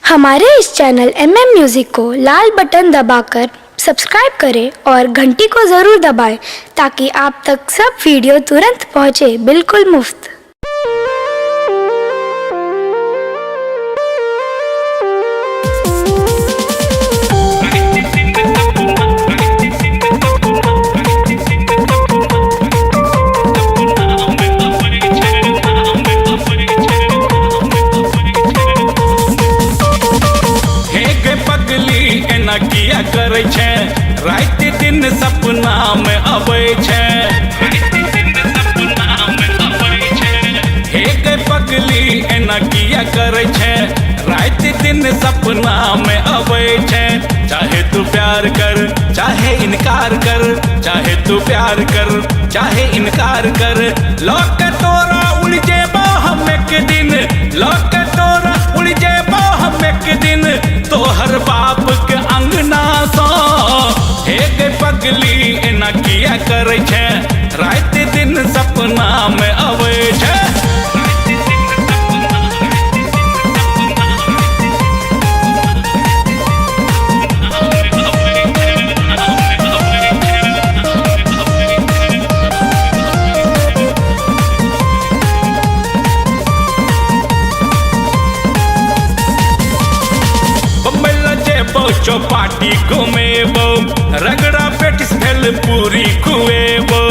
हमारे इस channel MM music को लाल बटन दबाकर सब्सक्राइब करें और घंटी को ज़रूर दबाएं ताकि आप तक सब वीडियो तुरंत पहुंचे, बिल्कुल मुफ्त। किया करे छे रात दिन सपना में आवे छे, हे गे पगली एना किया करे छे रात दिन सपना में आवे छे। चाहे तू प्यार कर चाहे इनकार कर, चाहे तू प्यार कर चाहे इनकार कर, लौक तोरा उलझे बो हम एक दिन, लौक तोरा उलझे बो हम एक दिन, तो हर बाप के अंगना सो। हे गे पगली एना किया करे छे रात दिन सपना में आवे छे। चौपाटी घूमेबो रगड़ा पेटिस भेल पूरी खुएबो,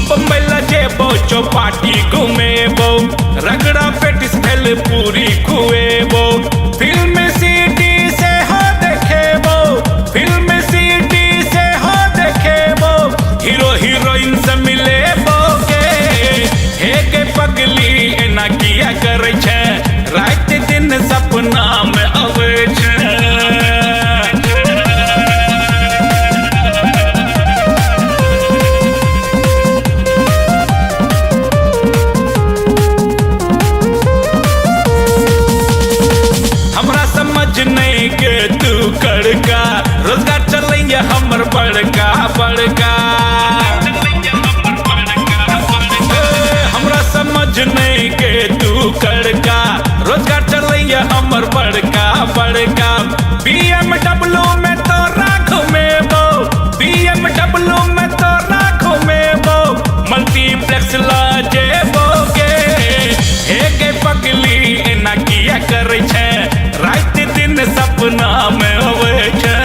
बम्बैला जेबो चौपाटी घूमेबो रगड़ा पेटिस भेल पूरी खुएबो। फिल्म सिटी से हो देखेबो, फिल्म सिटी से हो देखेबो, हीरो हीरोइन से मिलेबो के। हे गे पगली एना किया करे छे रात दिन सपना में आवे छे। हमरा समझ नहीं के तू कड़का रोजगार चलैया हमर बड़का बड़का, हमरा समझ नहीं के तू कड़का रोजगार चलैया हमर बड़का बड़का। BMW में तो राखो में बो, BMW में तो राखो में बो, मल्टीप्लेक्स ला जेबो के। हे गे पगली एना किया करे छे रात दिन सपना में आवे छे।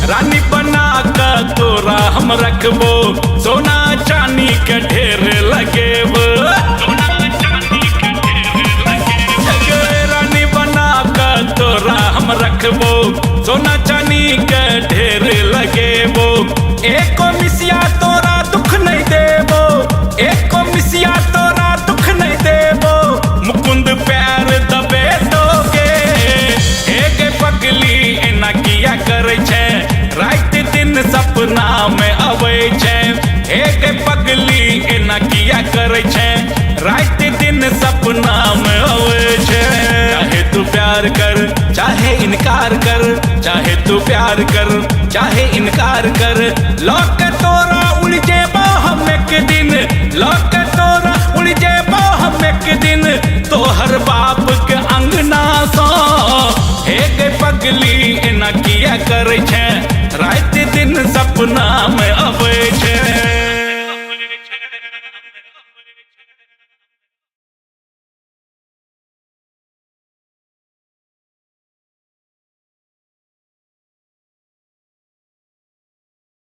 रानी बना कर तोरा हम रखबो, सोना चांदी के ढेर लगेबो, रानी बना कर तोरा हम रखबो, सोना चांदी के ढेर लगेबो। एको मिसिया तोरा दुख नहीं देबो, एको मिसिया तोरा दुख नहीं देबो, मुकुंद प्यार दबे दोगे। हे गे पगली एना किया करे छे रात दिन सपना में आवे छे। हे गे पगली एना किया करे छे रात दिन सपना में आवे छे। चाहे तू प्यार कर चाहे इनकार कर, चाहे तू प्यार कर चाहे इनकार कर, लौक तोरा उलझे बो हम एक दिन, लौक तोरा उलझे बो हम एक दिन, तो हर बाप के अंगना सो। हे गे पगली